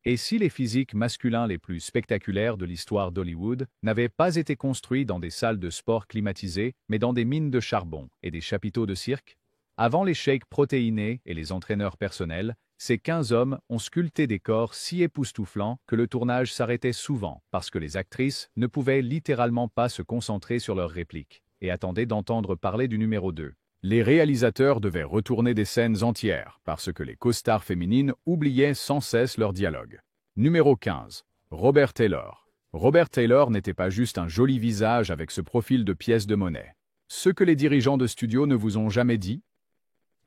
Et si les physiques masculins les plus spectaculaires de l'histoire d'Hollywood n'avaient pas été construits dans des salles de sport climatisées, mais dans des mines de charbon et des chapiteaux de cirque? Avant les shakes protéinés et les entraîneurs personnels, ces 15 hommes ont sculpté des corps si époustouflants que le tournage s'arrêtait souvent parce que les actrices ne pouvaient littéralement pas se concentrer sur leurs répliques et attendaient d'entendre parler du numéro 2. Les réalisateurs devaient retourner des scènes entières parce que les co-stars féminines oubliaient sans cesse leur dialogue. Numéro 15. Robert Taylor. Robert Taylor n'était pas juste un joli visage avec ce profil de pièce de monnaie. Ce que les dirigeants de studio ne vous ont jamais dit?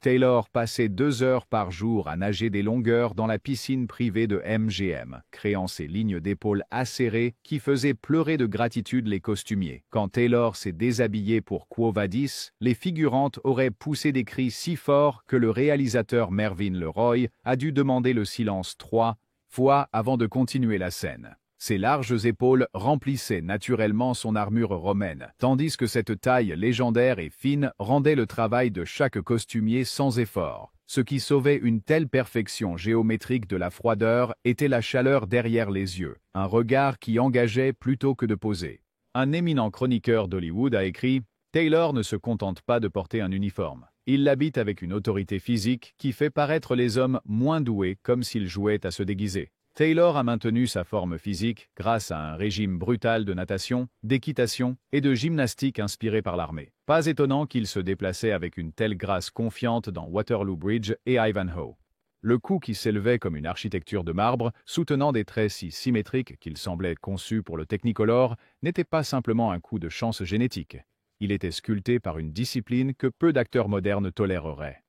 Taylor passait 2 heures par jour à nager des longueurs dans la piscine privée de MGM, créant ces lignes d'épaules acérées qui faisaient pleurer de gratitude les costumiers. Quand Taylor s'est déshabillé pour Quo Vadis, les figurantes auraient poussé des cris si forts que le réalisateur Mervyn LeRoy a dû demander le silence 3 fois avant de continuer la scène. Ses larges épaules remplissaient naturellement son armure romaine, tandis que cette taille légendaire et fine rendait le travail de chaque costumier sans effort. Ce qui sauvait une telle perfection géométrique de la froideur était la chaleur derrière les yeux, un regard qui engageait plutôt que de poser. Un éminent chroniqueur d'Hollywood a écrit « Taylor ne se contente pas de porter un uniforme. Il l'habite avec une autorité physique qui fait paraître les hommes moins doués comme s'ils jouaient à se déguiser. » Taylor a maintenu sa forme physique grâce à un régime brutal de natation, d'équitation et de gymnastique inspiré par l'armée. Pas étonnant qu'il se déplaçait avec une telle grâce confiante dans Waterloo Bridge et Ivanhoe. Le cou qui s'élevait comme une architecture de marbre, soutenant des traits si symétriques qu'ils semblaient conçus pour le Technicolor, n'était pas simplement un coup de chance génétique. Il était sculpté par une discipline que peu d'acteurs modernes toléreraient.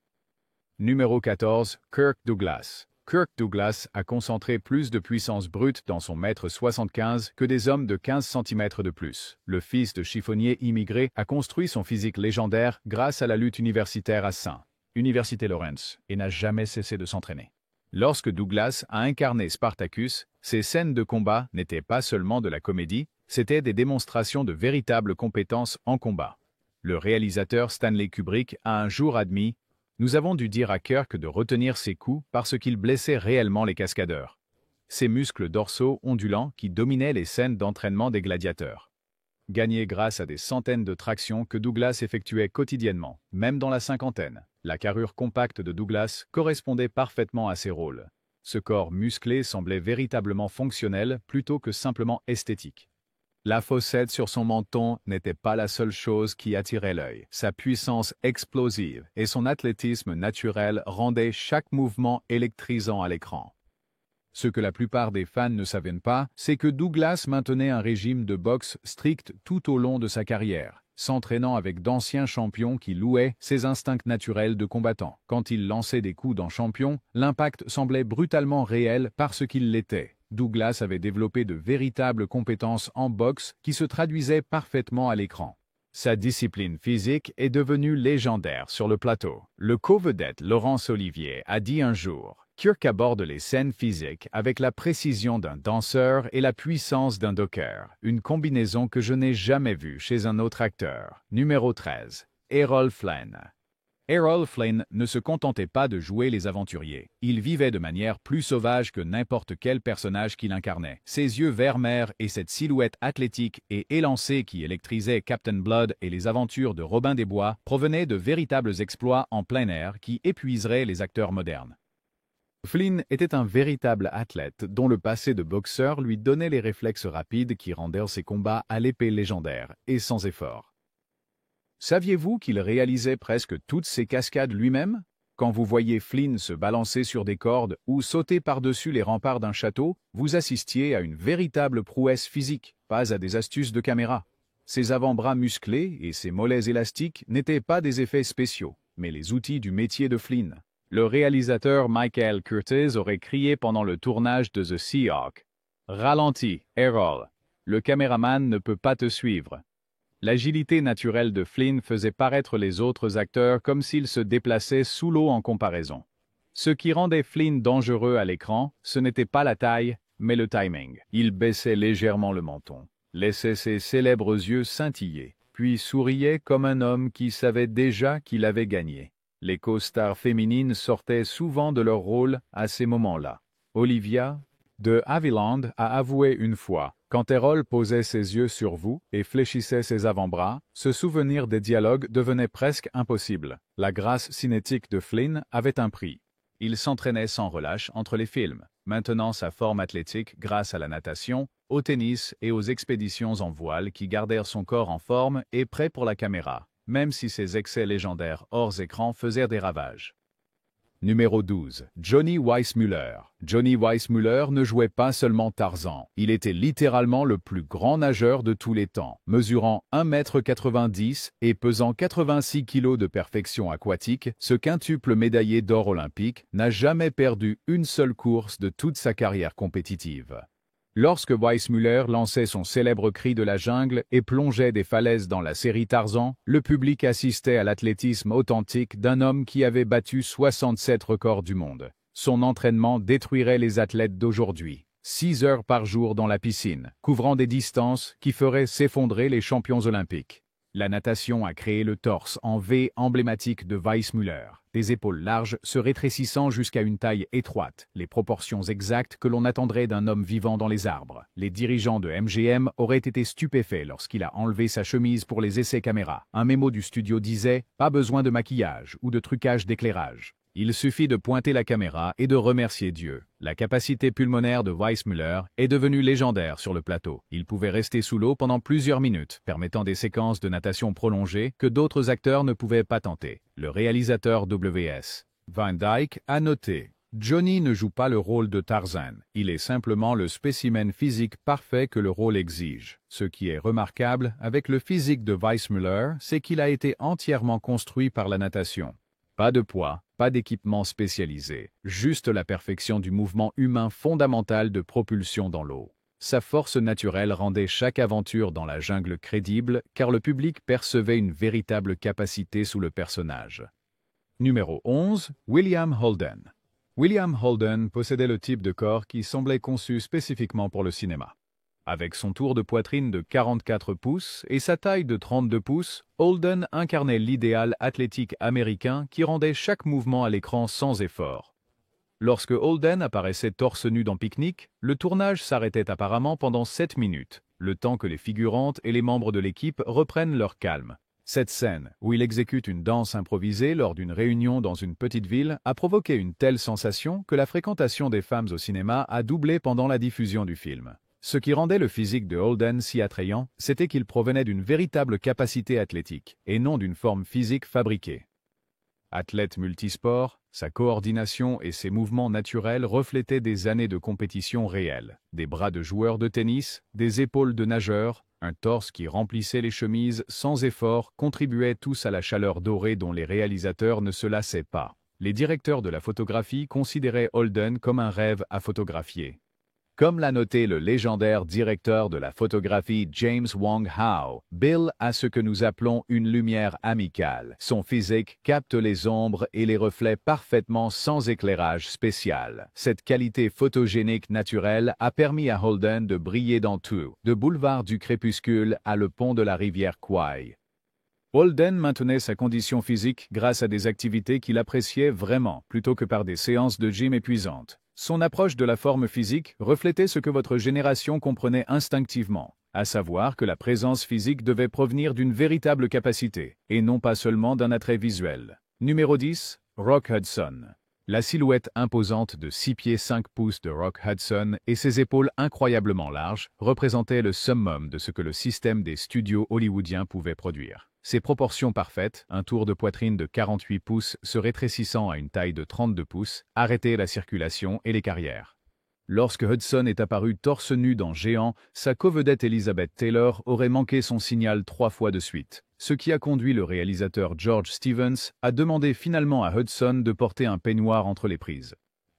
Numéro 14. Kirk Douglas. Kirk Douglas a concentré plus de puissance brute dans son 1,75 m que des hommes de 15 cm de plus. Le fils de chiffonnier immigré a construit son physique légendaire grâce à la lutte universitaire à St. Université Lawrence et n'a jamais cessé de s'entraîner. Lorsque Douglas a incarné Spartacus, ses scènes de combat n'étaient pas seulement de la comédie, c'étaient des démonstrations de véritables compétences en combat. Le réalisateur Stanley Kubrick a un jour admis: nous avons dû dire à Kirk de retenir ses coups parce qu'il blessait réellement les cascadeurs. Ses muscles dorsaux ondulants qui dominaient les scènes d'entraînement des gladiateurs. Gagnés grâce à des centaines de tractions que Douglas effectuait quotidiennement, même dans la cinquantaine. La carrure compacte de Douglas correspondait parfaitement à ses rôles. Ce corps musclé semblait véritablement fonctionnel plutôt que simplement esthétique. La fossette sur son menton n'était pas la seule chose qui attirait l'œil. Sa puissance explosive et son athlétisme naturel rendaient chaque mouvement électrisant à l'écran. Ce que la plupart des fans ne savaient pas, c'est que Douglas maintenait un régime de boxe strict tout au long de sa carrière, s'entraînant avec d'anciens champions qui louaient ses instincts naturels de combattant. Quand il lançait des coups d'un champion, l'impact semblait brutalement réel parce qu'il l'était. Douglas avait développé de véritables compétences en boxe qui se traduisaient parfaitement à l'écran. Sa discipline physique est devenue légendaire sur le plateau. Le co-vedette Laurence Olivier a dit un jour: Kirk aborde les scènes physiques avec la précision d'un danseur et la puissance d'un docker, une combinaison que je n'ai jamais vue chez un autre acteur. Numéro 13. Errol Flynn. Errol Flynn ne se contentait pas de jouer les aventuriers. Il vivait de manière plus sauvage que n'importe quel personnage qu'il incarnait. Ses yeux vert mer et cette silhouette athlétique et élancée qui électrisait Captain Blood et les aventures de Robin des Bois provenaient de véritables exploits en plein air qui épuiseraient les acteurs modernes. Flynn était un véritable athlète dont le passé de boxeur lui donnait les réflexes rapides qui rendirent ses combats à l'épée légendaire et sans effort. Saviez-vous qu'il réalisait presque toutes ses cascades lui-même? Quand vous voyez Flynn se balancer sur des cordes ou sauter par-dessus les remparts d'un château, vous assistiez à une véritable prouesse physique, pas à des astuces de caméra. Ses avant-bras musclés et ses mollets élastiques n'étaient pas des effets spéciaux, mais les outils du métier de Flynn. Le réalisateur Michael Curtiz aurait crié pendant le tournage de The Seahawk: « Ralentis, Errol. Le caméraman ne peut pas te suivre. » L'agilité naturelle de Flynn faisait paraître les autres acteurs comme s'ils se déplaçaient sous l'eau en comparaison. Ce qui rendait Flynn dangereux à l'écran, ce n'était pas la taille, mais le timing. Il baissait légèrement le menton, laissait ses célèbres yeux scintiller, puis souriait comme un homme qui savait déjà qu'il avait gagné. Les co-stars féminines sortaient souvent de leur rôle à ces moments-là. Olivia, de Havilland a avoué une fois, quand Errol posait ses yeux sur vous et fléchissait ses avant-bras, se souvenir des dialogues devenait presque impossible. La grâce cinétique de Flynn avait un prix. Il s'entraînait sans relâche entre les films, maintenant sa forme athlétique grâce à la natation, au tennis et aux expéditions en voile qui gardèrent son corps en forme et prêt pour la caméra, même si ses excès légendaires hors écran faisaient des ravages. Numéro 12. Johnny Weissmuller. Johnny Weissmuller ne jouait pas seulement Tarzan, il était littéralement le plus grand nageur de tous les temps, mesurant 1,90 m et pesant 86 kg de perfection aquatique. Ce quintuple médaillé d'or olympique n'a jamais perdu une seule course de toute sa carrière compétitive. Lorsque Weissmuller lançait son célèbre cri de la jungle et plongeait des falaises dans la série Tarzan, le public assistait à l'athlétisme authentique d'un homme qui avait battu 67 records du monde. Son entraînement détruirait les athlètes d'aujourd'hui. 6 heures par jour dans la piscine, couvrant des distances qui feraient s'effondrer les champions olympiques. La natation a créé le torse en V emblématique de Weissmuller, des épaules larges se rétrécissant jusqu'à une taille étroite, les proportions exactes que l'on attendrait d'un homme vivant dans les arbres. Les dirigeants de MGM auraient été stupéfaits lorsqu'il a enlevé sa chemise pour les essais caméra. Un mémo du studio disait « Pas besoin de maquillage ou de trucage d'éclairage ». Il suffit de pointer la caméra et de remercier Dieu. La capacité pulmonaire de Weissmuller est devenue légendaire sur le plateau. Il pouvait rester sous l'eau pendant plusieurs minutes, permettant des séquences de natation prolongées que d'autres acteurs ne pouvaient pas tenter. Le réalisateur W.S. Van Dyke a noté « Johnny ne joue pas le rôle de Tarzan, il est simplement le spécimen physique parfait que le rôle exige. Ce qui est remarquable avec le physique de Weissmuller, c'est qu'il a été entièrement construit par la natation. Pas de poids, pas d'équipement spécialisé, juste la perfection du mouvement humain fondamental de propulsion dans l'eau. Sa force naturelle rendait chaque aventure dans la jungle crédible car le public percevait une véritable capacité sous le personnage. Numéro 11. William Holden. William Holden possédait le type de corps qui semblait conçu spécifiquement pour le cinéma. Avec son tour de poitrine de 44 pouces et sa taille de 32 pouces, Holden incarnait l'idéal athlétique américain qui rendait chaque mouvement à l'écran sans effort. Lorsque Holden apparaissait torse nu dans Picnic, le tournage s'arrêtait apparemment pendant 7 minutes, le temps que les figurantes et les membres de l'équipe reprennent leur calme. Cette scène, où il exécute une danse improvisée lors d'une réunion dans une petite ville, a provoqué une telle sensation que la fréquentation des femmes au cinéma a doublé pendant la diffusion du film. Ce qui rendait le physique de Holden si attrayant, c'était qu'il provenait d'une véritable capacité athlétique, et non d'une forme physique fabriquée. Athlète multisport, sa coordination et ses mouvements naturels reflétaient des années de compétition réelle. Des bras de joueur de tennis, des épaules de nageur, un torse qui remplissait les chemises sans effort contribuaient tous à la chaleur dorée dont les réalisateurs ne se lassaient pas. Les directeurs de la photographie considéraient Holden comme un rêve à photographier. Comme l'a noté le légendaire directeur de la photographie James Wong Howe, Bill a ce que nous appelons une lumière amicale. Son physique capte les ombres et les reflets parfaitement sans éclairage spécial. Cette qualité photogénique naturelle a permis à Holden de briller dans tout, de boulevard du crépuscule à le pont de la rivière Kwai. Holden maintenait sa condition physique grâce à des activités qu'il appréciait vraiment, plutôt que par des séances de gym épuisantes. Son approche de la forme physique reflétait ce que votre génération comprenait instinctivement, à savoir que la présence physique devait provenir d'une véritable capacité, et non pas seulement d'un attrait visuel. Numéro 10. Rock Hudson. La silhouette imposante de 6 pieds 5 pouces de Rock Hudson et ses épaules incroyablement larges représentaient le summum de ce que le système des studios hollywoodiens pouvait produire. Ses proportions parfaites, un tour de poitrine de 48 pouces se rétrécissant à une taille de 32 pouces, arrêtaient la circulation et les carrières. Lorsque Hudson est apparu torse nu dans Géant, sa covedette Elizabeth Taylor aurait manqué son signal 3 fois de suite, ce qui a conduit le réalisateur George Stevens à demander finalement à Hudson de porter un peignoir entre les prises.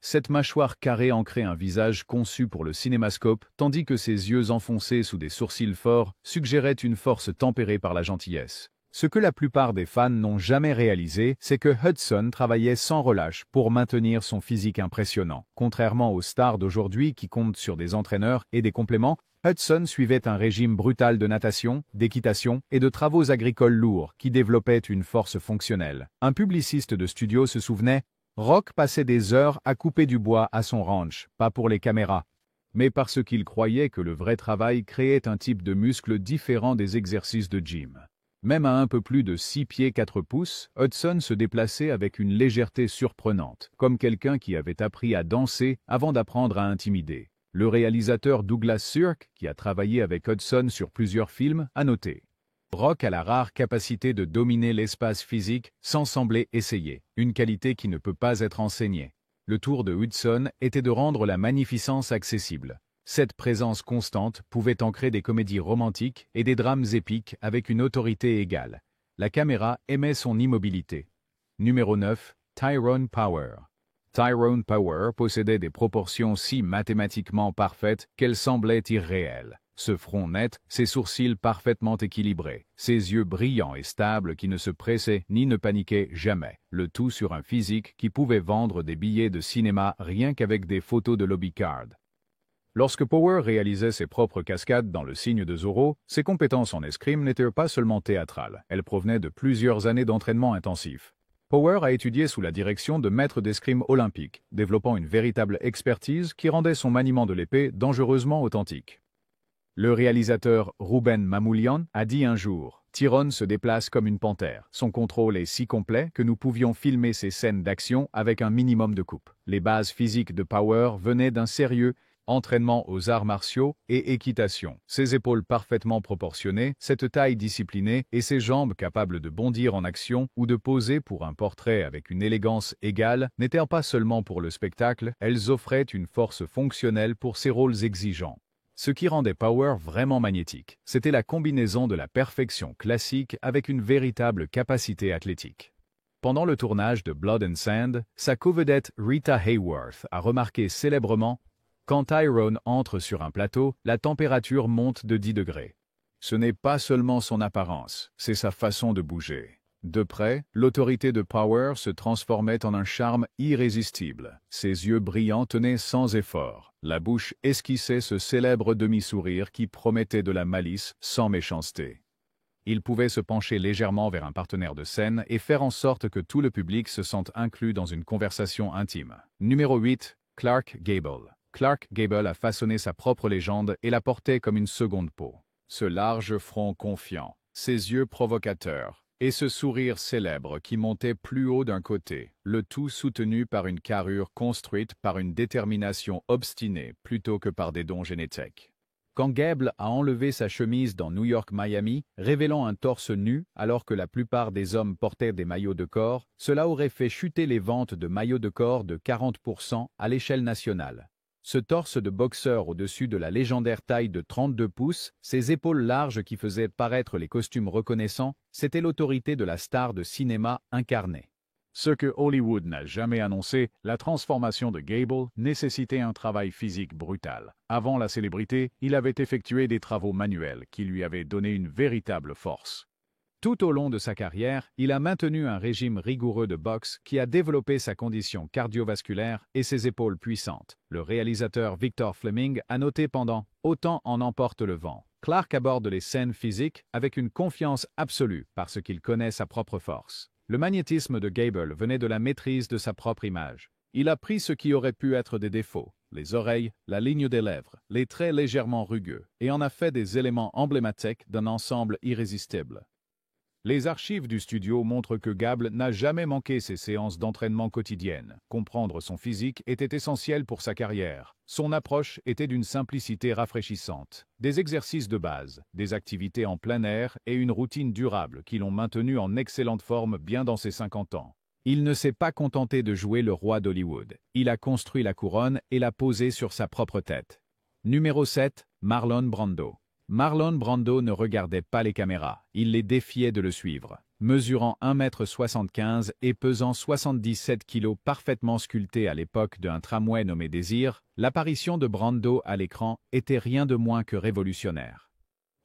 Cette mâchoire carrée ancrait un visage conçu pour le cinémascope, tandis que ses yeux enfoncés sous des sourcils forts suggéraient une force tempérée par la gentillesse. Ce que la plupart des fans n'ont jamais réalisé, c'est que Hudson travaillait sans relâche pour maintenir son physique impressionnant. Contrairement aux stars d'aujourd'hui qui comptent sur des entraîneurs et des compléments, Hudson suivait un régime brutal de natation, d'équitation et de travaux agricoles lourds qui développaient une force fonctionnelle. Un publiciste de studio se souvenait: Rock passait des heures à couper du bois à son ranch, pas pour les caméras. mais parce qu'il croyait que le vrai travail créait un type de muscle différent des exercices de gym. Même à un peu plus de 6 pieds 4 pouces, Hudson se déplaçait avec une légèreté surprenante, comme quelqu'un qui avait appris à danser avant d'apprendre à intimider. Le réalisateur Douglas Sirk, qui a travaillé avec Hudson sur plusieurs films, a noté: Rock a la rare capacité de dominer l'espace physique sans sembler essayer, une qualité qui ne peut pas être enseignée. Le tour de Hudson était de rendre la magnificence accessible. Cette présence constante pouvait ancrer des comédies romantiques et des drames épiques avec une autorité égale. La caméra aimait son immobilité. Numéro 9, Tyrone Power. Tyrone Power possédait des proportions si mathématiquement parfaites qu'elles semblaient irréelles. Ce front net, ses sourcils parfaitement équilibrés, ses yeux brillants et stables qui ne se pressaient ni ne paniquaient jamais, le tout sur un physique qui pouvait vendre des billets de cinéma rien qu'avec des photos de lobby card. Lorsque Power réalisait ses propres cascades dans Le Signe de Zorro, ses compétences en escrime n'étaient pas seulement théâtrales, elles provenaient de plusieurs années d'entraînement intensif. Power a étudié sous la direction de maîtres d'escrime olympiques, développant une véritable expertise qui rendait son maniement de l'épée dangereusement authentique. Le réalisateur Rouben Mamoulian a dit un jour: Tyrone se déplace comme une panthère. Son contrôle est si complet que nous pouvions filmer ses scènes d'action avec un minimum de coupe. Les bases physiques de Power venaient d'un sérieux entraînement aux arts martiaux et équitation. Ses épaules parfaitement proportionnées, cette taille disciplinée et ses jambes capables de bondir en action ou de poser pour un portrait avec une élégance égale n'étaient pas seulement pour le spectacle, elles offraient une force fonctionnelle pour ses rôles exigeants. Ce qui rendait Power vraiment magnétique, c'était la combinaison de la perfection classique avec une véritable capacité athlétique. Pendant le tournage de Blood and Sand, sa co-vedette Rita Hayworth a remarqué célèbrement: quand Tyrone entre sur un plateau, la température monte de 10 degrés. Ce n'est pas seulement son apparence, c'est sa façon de bouger. De près, l'autorité de Power se transformait en un charme irrésistible. Ses yeux brillants tenaient sans effort. La bouche esquissait ce célèbre demi-sourire qui promettait de la malice sans méchanceté. Il pouvait se pencher légèrement vers un partenaire de scène et faire en sorte que tout le public se sente inclus dans une conversation intime. Numéro 8, Clark Gable. Clark Gable a façonné sa propre légende et la portait comme une seconde peau. Ce large front confiant, ses yeux provocateurs, et ce sourire célèbre qui montait plus haut d'un côté, le tout soutenu par une carrure construite par une détermination obstinée plutôt que par des dons génétiques. Quand Gable a enlevé sa chemise dans New York-Miami, révélant un torse nu alors que la plupart des hommes portaient des maillots de corps, cela aurait fait chuter les ventes de maillots de corps de 40% à l'échelle nationale. Ce torse de boxeur au-dessus de la légendaire taille de 32 pouces, ces épaules larges qui faisaient paraître les costumes reconnaissants, c'était l'autorité de la star de cinéma incarnée. Ce que Hollywood n'a jamais annoncé, la transformation de Gable nécessitait un travail physique brutal. Avant la célébrité, il avait effectué des travaux manuels qui lui avaient donné une véritable force. Tout au long de sa carrière, il a maintenu un régime rigoureux de boxe qui a développé sa condition cardiovasculaire et ses épaules puissantes. Le réalisateur Victor Fleming a noté pendant « Autant en emporte le vent ». Clark aborde les scènes physiques avec une confiance absolue parce qu'il connaît sa propre force. Le magnétisme de Gable venait de la maîtrise de sa propre image. Il a pris ce qui aurait pu être des défauts, les oreilles, la ligne des lèvres, les traits légèrement rugueux, et en a fait des éléments emblématiques d'un ensemble irrésistible. Les archives du studio montrent que Gable n'a jamais manqué ses séances d'entraînement quotidiennes. Comprendre son physique était essentiel pour sa carrière. Son approche était d'une simplicité rafraîchissante. Des exercices de base, des activités en plein air et une routine durable qui l'ont maintenu en excellente forme bien dans ses 50 ans. Il ne s'est pas contenté de jouer le roi d'Hollywood. Il a construit la couronne et l'a posée sur sa propre tête. Numéro 7, Marlon Brando. Marlon Brando ne regardait pas les caméras, il les défiait de le suivre. Mesurant 1,75 m et pesant 77 kg parfaitement sculpté à l'époque d'un tramway nommé Désir, l'apparition de Brando à l'écran était rien de moins que révolutionnaire.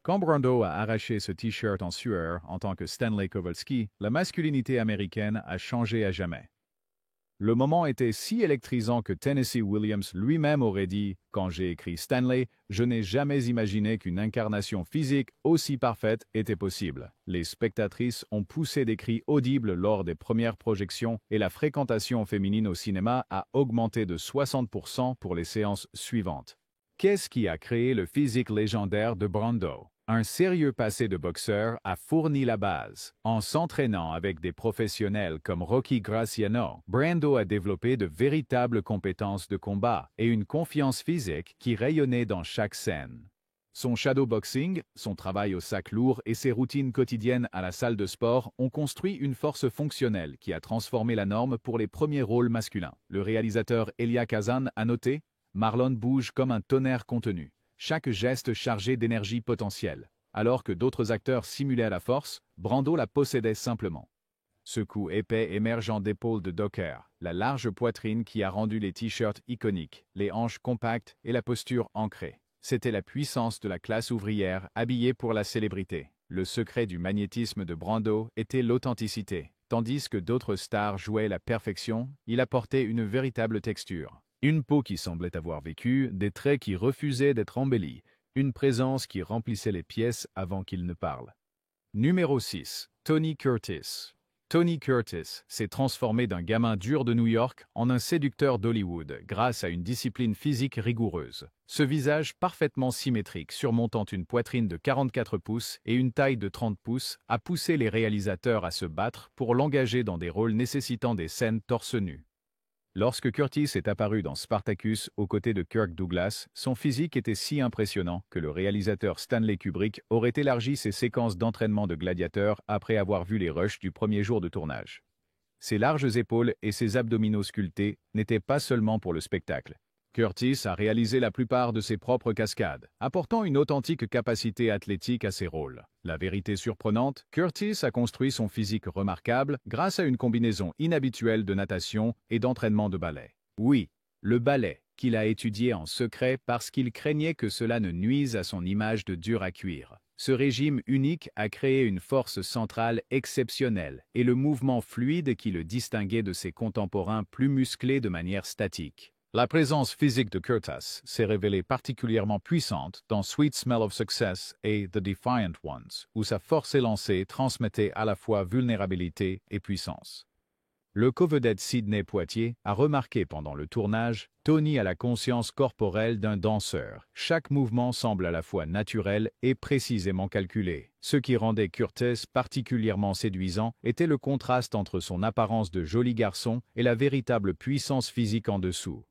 Quand Brando a arraché ce t-shirt en sueur en tant que Stanley Kowalski, la masculinité américaine a changé à jamais. Le moment était si électrisant que Tennessee Williams lui-même aurait dit « Quand j'ai écrit Stanley, je n'ai jamais imaginé qu'une incarnation physique aussi parfaite était possible. » Les spectatrices ont poussé des cris audibles lors des premières projections et la fréquentation féminine au cinéma a augmenté de 60% pour les séances suivantes. Qu'est-ce qui a créé le physique légendaire de Brando? Un sérieux passé de boxeur a fourni la base. En s'entraînant avec des professionnels comme Rocky Graciano, Brando a développé de véritables compétences de combat et une confiance physique qui rayonnait dans chaque scène. Son shadowboxing, son travail au sac lourd et ses routines quotidiennes à la salle de sport ont construit une force fonctionnelle qui a transformé la norme pour les premiers rôles masculins. Le réalisateur Elia Kazan a noté « Marlon bouge comme un tonnerre contenu. Chaque geste chargé d'énergie potentielle. Alors que d'autres acteurs simulaient la force, Brando la possédait simplement. Ce cou épais émergeant d'épaules de Docker, la large poitrine qui a rendu les t-shirts iconiques, les hanches compactes et la posture ancrée. C'était la puissance de la classe ouvrière habillée pour la célébrité. Le secret du magnétisme de Brando était l'authenticité. Tandis que d'autres stars jouaient la perfection, il apportait une véritable texture. Une peau qui semblait avoir vécu, des traits qui refusaient d'être embellis, une présence qui remplissait les pièces avant qu'il ne parle. Numéro 6. Tony Curtis. Tony Curtis s'est transformé d'un gamin dur de New York en un séducteur d'Hollywood grâce à une discipline physique rigoureuse. Ce visage parfaitement symétrique surmontant une poitrine de 44 pouces et une taille de 30 pouces a poussé les réalisateurs à se battre pour l'engager dans des rôles nécessitant des scènes torse nu. Lorsque Curtis est apparu dans Spartacus aux côtés de Kirk Douglas, son physique était si impressionnant que le réalisateur Stanley Kubrick aurait élargi ses séquences d'entraînement de gladiateur après avoir vu les rushs du premier jour de tournage. Ses larges épaules et ses abdominaux sculptés n'étaient pas seulement pour le spectacle. Curtis a réalisé la plupart de ses propres cascades, apportant une authentique capacité athlétique à ses rôles. La vérité surprenante, Curtis a construit son physique remarquable grâce à une combinaison inhabituelle de natation et d'entraînement de ballet. Oui, le ballet, qu'il a étudié en secret parce qu'il craignait que cela ne nuise à son image de dur à cuire. Ce régime unique a créé une force centrale exceptionnelle et le mouvement fluide qui le distinguait de ses contemporains plus musclés de manière statique. La présence physique de Curtis s'est révélée particulièrement puissante dans Sweet Smell of Success et The Defiant Ones, où sa force élancée transmettait à la fois vulnérabilité et puissance. Le co-vedette Sidney Poitier a remarqué pendant le tournage « Tony a la conscience corporelle d'un danseur. Chaque mouvement semble à la fois naturel et précisément calculé. » Ce qui rendait Curtis particulièrement séduisant était le contraste entre son apparence de joli garçon et la véritable puissance physique en dessous.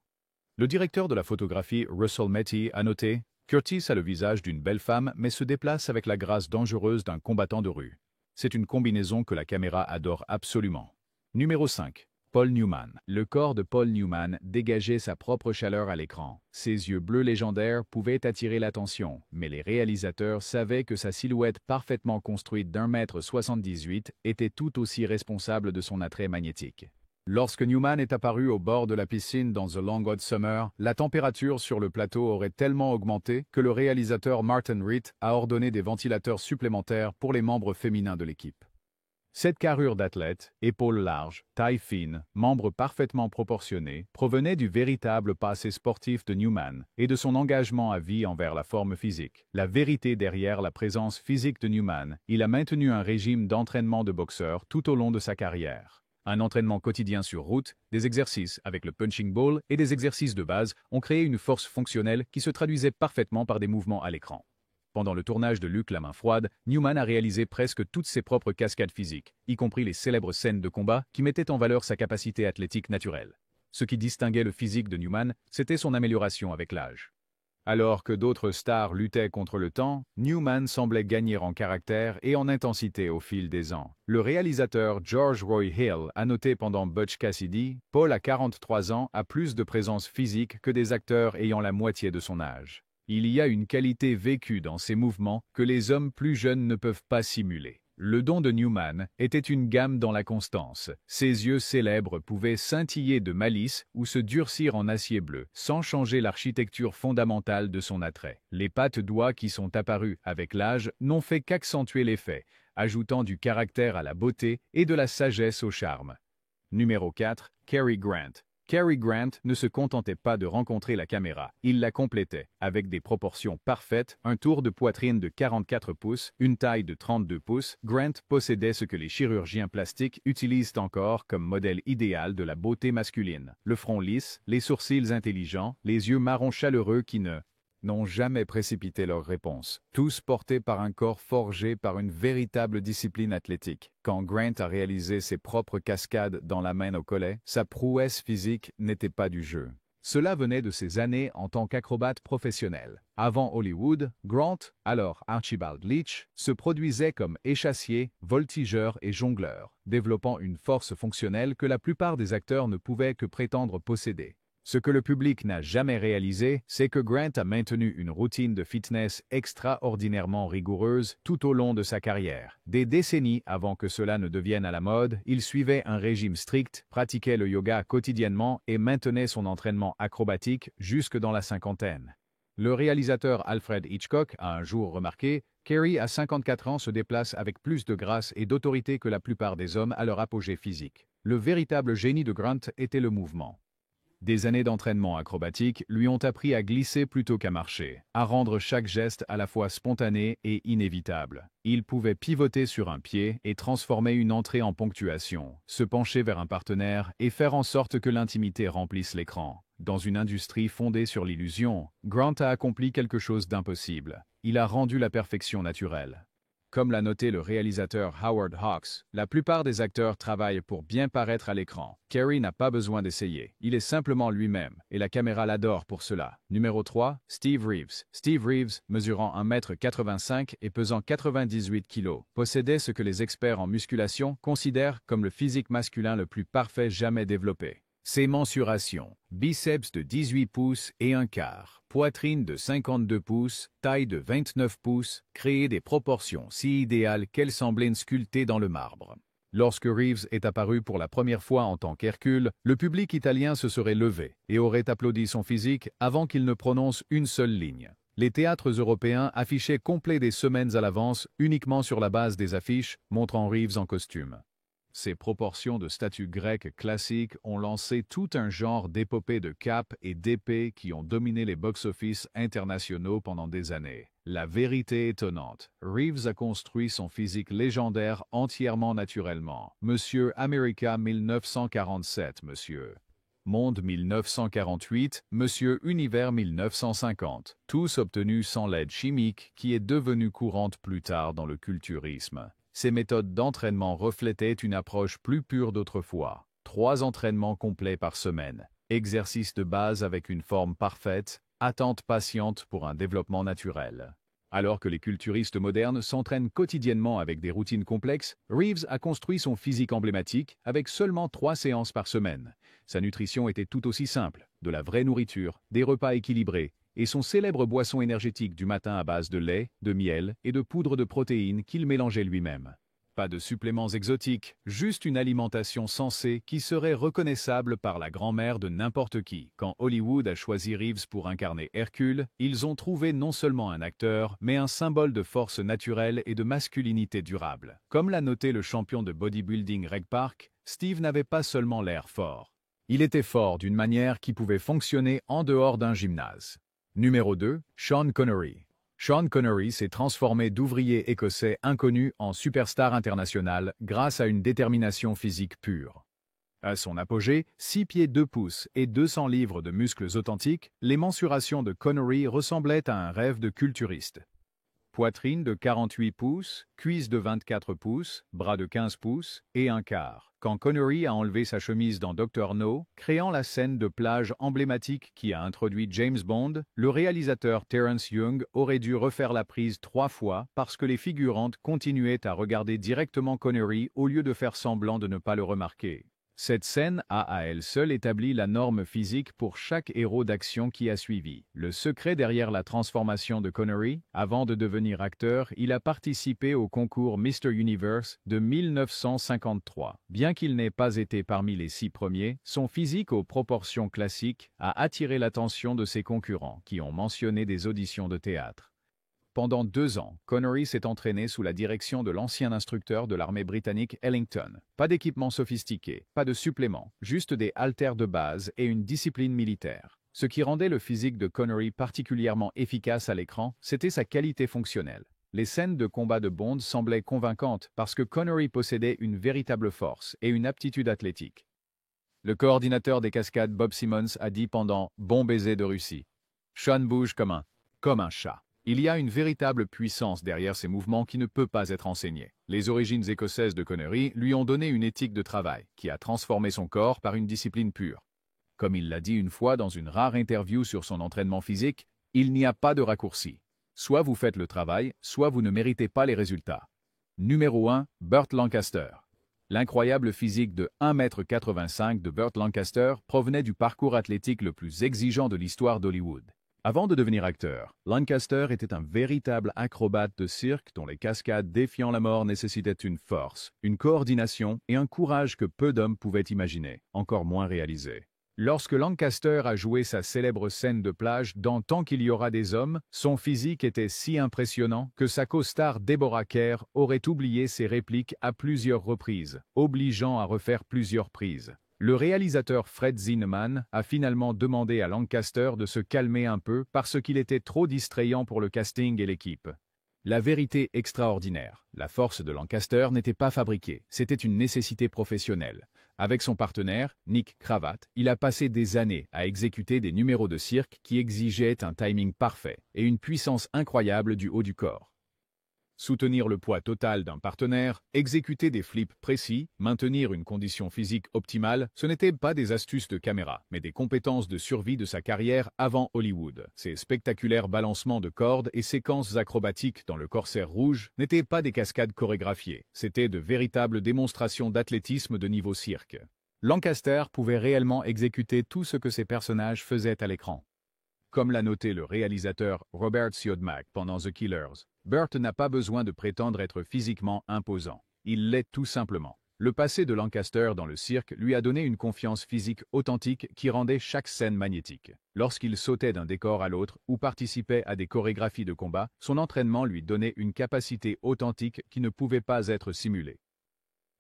Le directeur de la photographie Russell Metty a noté « Curtis a le visage d'une belle femme mais se déplace avec la grâce dangereuse d'un combattant de rue. C'est une combinaison que la caméra adore absolument. » Numéro 5. Paul Newman. Le corps de Paul Newman dégageait sa propre chaleur à l'écran. Ses yeux bleus légendaires pouvaient attirer l'attention, mais les réalisateurs savaient que sa silhouette parfaitement construite d'1,78 m était tout aussi responsable de son attrait magnétique. Lorsque Newman est apparu au bord de la piscine dans The Long Hot Summer, la température sur le plateau aurait tellement augmenté que le réalisateur Martin Ritt a ordonné des ventilateurs supplémentaires pour les membres féminins de l'équipe. Cette carrure d'athlète, épaules larges, taille fine, membres parfaitement proportionnés, provenait du véritable passé sportif de Newman et de son engagement à vie envers la forme physique. La vérité derrière la présence physique de Newman, il a maintenu un régime d'entraînement de boxeur tout au long de sa carrière. Un entraînement quotidien sur route, des exercices avec le punching ball et des exercices de base ont créé une force fonctionnelle qui se traduisait parfaitement par des mouvements à l'écran. Pendant le tournage de Luc la main froide, Newman a réalisé presque toutes ses propres cascades physiques, y compris les célèbres scènes de combat qui mettaient en valeur sa capacité athlétique naturelle. Ce qui distinguait le physique de Newman, c'était son amélioration avec l'âge. Alors que d'autres stars luttaient contre le temps, Newman semblait gagner en caractère et en intensité au fil des ans. Le réalisateur George Roy Hill a noté pendant Butch Cassidy, Paul à 43 ans a plus de présence physique que des acteurs ayant la moitié de son âge. Il y a une qualité vécue dans ses mouvements que les hommes plus jeunes ne peuvent pas simuler. Le don de Newman était une gamme dans la constance. Ses yeux célèbres pouvaient scintiller de malice ou se durcir en acier bleu, sans changer l'architecture fondamentale de son attrait. Les pattes d'oie qui sont apparues avec l'âge n'ont fait qu'accentuer l'effet, ajoutant du caractère à la beauté et de la sagesse au charme. Numéro 4. Cary Grant. Cary Grant ne se contentait pas de rencontrer la caméra, il la complétait, avec des proportions parfaites, un tour de poitrine de 44 pouces, une taille de 32 pouces, Grant possédait ce que les chirurgiens plastiques utilisent encore comme modèle idéal de la beauté masculine. Le front lisse, les sourcils intelligents, les yeux marrons chaleureux qui ne n'ont jamais précipité leur réponse, tous portés par un corps forgé par une véritable discipline athlétique. Quand Grant a réalisé ses propres cascades dans la main au collet, sa prouesse physique n'était pas du jeu. Cela venait de ses années en tant qu'acrobate professionnel. Avant Hollywood, Grant, alors Archibald Leach, se produisait comme échassier, voltigeur et jongleur, développant une force fonctionnelle que la plupart des acteurs ne pouvaient que prétendre posséder. Ce que le public n'a jamais réalisé, c'est que Grant a maintenu une routine de fitness extraordinairement rigoureuse tout au long de sa carrière. Des décennies avant que cela ne devienne à la mode, il suivait un régime strict, pratiquait le yoga quotidiennement et maintenait son entraînement acrobatique jusque dans la cinquantaine. Le réalisateur Alfred Hitchcock a un jour remarqué « Carrie à 54 ans se déplace avec plus de grâce et d'autorité que la plupart des hommes à leur apogée physique. » Le véritable génie de Grant était le mouvement. Des années d'entraînement acrobatique lui ont appris à glisser plutôt qu'à marcher, à rendre chaque geste à la fois spontané et inévitable. Il pouvait pivoter sur un pied et transformer une entrée en ponctuation, se pencher vers un partenaire et faire en sorte que l'intimité remplisse l'écran. Dans une industrie fondée sur l'illusion, Grant a accompli quelque chose d'impossible. Il a rendu la perfection naturelle. Comme l'a noté le réalisateur Howard Hawks, la plupart des acteurs travaillent pour bien paraître à l'écran. Carrie n'a pas besoin d'essayer, il est simplement lui-même, et la caméra l'adore pour cela. Numéro 3, Steve Reeves. Steve Reeves, mesurant 1,85 m et pesant 98 kg, possédait ce que les experts en musculation considèrent comme le physique masculin le plus parfait jamais développé. Ses mensurations, biceps de 18 pouces et un quart, poitrine de 52 pouces, taille de 29 pouces, créaient des proportions si idéales qu'elles semblaient sculptées dans le marbre. Lorsque Reeves est apparu pour la première fois en tant qu'Hercule, le public italien se serait levé et aurait applaudi son physique avant qu'il ne prononce une seule ligne. Les théâtres européens affichaient complet des semaines à l'avance uniquement sur la base des affiches montrant Reeves en costume. Ces proportions de statue grecque classique ont lancé tout un genre d'épopées de capes et d'épées qui ont dominé les box-office internationaux pendant des années. La vérité étonnante, Reeves a construit son physique légendaire entièrement naturellement. Monsieur America 1947, Monsieur Monde 1948, Monsieur Univers 1950, tous obtenus sans l'aide chimique qui est devenue courante plus tard dans le culturisme. Ces méthodes d'entraînement reflétaient une approche plus pure d'autrefois. 3 entraînements complets par semaine, exercice de base avec une forme parfaite, attente patiente pour un développement naturel. Alors que les culturistes modernes s'entraînent quotidiennement avec des routines complexes, Reeves a construit son physique emblématique avec seulement 3 séances par semaine. Sa nutrition était tout aussi simple, de la vraie nourriture, des repas équilibrés, et son célèbre boisson énergétique du matin à base de lait, de miel et de poudre de protéines qu'il mélangeait lui-même. Pas de suppléments exotiques, juste une alimentation sensée qui serait reconnaissable par la grand-mère de n'importe qui. Quand Hollywood a choisi Reeves pour incarner Hercule, ils ont trouvé non seulement un acteur, mais un symbole de force naturelle et de masculinité durable. Comme l'a noté le champion de bodybuilding Reg Park, Steve n'avait pas seulement l'air fort. Il était fort d'une manière qui pouvait fonctionner en dehors d'un gymnase. Numéro 2, Sean Connery. Sean Connery s'est transformé d'ouvrier écossais inconnu en superstar international grâce à une détermination physique pure. À son apogée, 6 pieds 2 pouces et 200 livres de muscles authentiques, les mensurations de Connery ressemblaient à un rêve de culturiste. Poitrine de 48 pouces, cuisses de 24 pouces, bras de 15 pouces et un quart. Quand Connery a enlevé sa chemise dans Dr. No, créant la scène de plage emblématique qui a introduit James Bond, le réalisateur Terence Young aurait dû refaire la prise 3 fois parce que les figurantes continuaient à regarder directement Connery au lieu de faire semblant de ne pas le remarquer. Cette scène a à elle seule établi la norme physique pour chaque héros d'action qui a suivi. Le secret derrière la transformation de Connery, avant de devenir acteur, il a participé au concours Mr. Universe de 1953. Bien qu'il n'ait pas été parmi les 6 premiers, son physique aux proportions classiques a attiré l'attention de ses concurrents qui ont mentionné des auditions de théâtre. Pendant 2 ans, Connery s'est entraîné sous la direction de l'ancien instructeur de l'armée britannique Ellington. Pas d'équipement sophistiqué, pas de suppléments, juste des haltères de base et une discipline militaire. Ce qui rendait le physique de Connery particulièrement efficace à l'écran, c'était sa qualité fonctionnelle. Les scènes de combat de Bond semblaient convaincantes parce que Connery possédait une véritable force et une aptitude athlétique. Le coordinateur des cascades Bob Simmons a dit pendant « Bon baiser de Russie ». Sean bouge comme un comme un chat. Il y a une véritable puissance derrière ces mouvements qui ne peut pas être enseignée. Les origines écossaises de Connery lui ont donné une éthique de travail qui a transformé son corps par une discipline pure. Comme il l'a dit une fois dans une rare interview sur son entraînement physique, il n'y a pas de raccourci. Soit vous faites le travail, soit vous ne méritez pas les résultats. Numéro 1, Burt Lancaster. L'incroyable physique de 1,85 m de Burt Lancaster provenait du parcours athlétique le plus exigeant de l'histoire d'Hollywood. Avant de devenir acteur, Lancaster était un véritable acrobate de cirque dont les cascades défiant la mort nécessitaient une force, une coordination et un courage que peu d'hommes pouvaient imaginer, encore moins réaliser. Lorsque Lancaster a joué sa célèbre scène de plage dans Tant qu'il y aura des hommes, son physique était si impressionnant que sa co-star Deborah Kerr aurait oublié ses répliques à plusieurs reprises, obligeant à refaire plusieurs prises. Le réalisateur Fred Zinnemann a finalement demandé à Lancaster de se calmer un peu parce qu'il était trop distrayant pour le casting et l'équipe. La vérité extraordinaire, la force de Lancaster n'était pas fabriquée, c'était une nécessité professionnelle. Avec son partenaire, Nick Cravath, il a passé des années à exécuter des numéros de cirque qui exigeaient un timing parfait et une puissance incroyable du haut du corps. Soutenir le poids total d'un partenaire, exécuter des flips précis, maintenir une condition physique optimale, ce n'étaient pas des astuces de caméra, mais des compétences de survie de sa carrière avant Hollywood. Ces spectaculaires balancements de cordes et séquences acrobatiques dans le corsaire rouge n'étaient pas des cascades chorégraphiées, c'étaient de véritables démonstrations d'athlétisme de niveau cirque. Lancaster pouvait réellement exécuter tout ce que ses personnages faisaient à l'écran. Comme l'a noté le réalisateur Robert Siodmak pendant The Killers, Burt n'a pas besoin de prétendre être physiquement imposant. Il l'est tout simplement. Le passé de Lancaster dans le cirque lui a donné une confiance physique authentique qui rendait chaque scène magnétique. Lorsqu'il sautait d'un décor à l'autre ou participait à des chorégraphies de combat, son entraînement lui donnait une capacité authentique qui ne pouvait pas être simulée.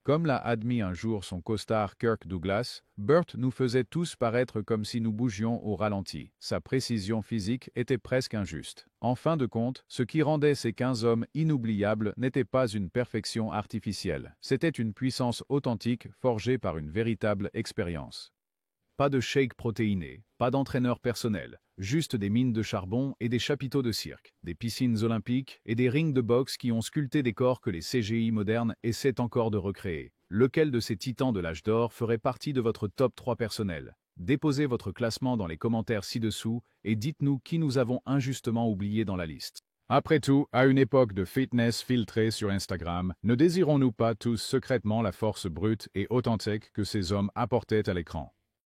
Comme l'a admis un jour son costard Kirk Douglas, Burt nous faisait tous paraître comme si nous bougions au ralenti. Sa précision physique était presque injuste. En fin de compte, ce qui rendait ces 15 hommes inoubliables n'était pas une perfection artificielle. C'était une puissance authentique forgée par une véritable expérience. Pas de shake protéiné, pas d'entraîneur personnel, juste des mines de charbon et des chapiteaux de cirque, des piscines olympiques et des rings de boxe qui ont sculpté des corps que les CGI modernes essaient encore de recréer. Lequel de ces titans de l'âge d'or ferait partie de votre top 3 personnel? Déposez votre classement dans les commentaires ci-dessous et dites-nous qui nous avons injustement oublié dans la liste. Après tout, à une époque de fitness filtrée sur Instagram, ne désirons-nous pas tous secrètement la force brute et authentique que ces hommes apportaient à l'écran?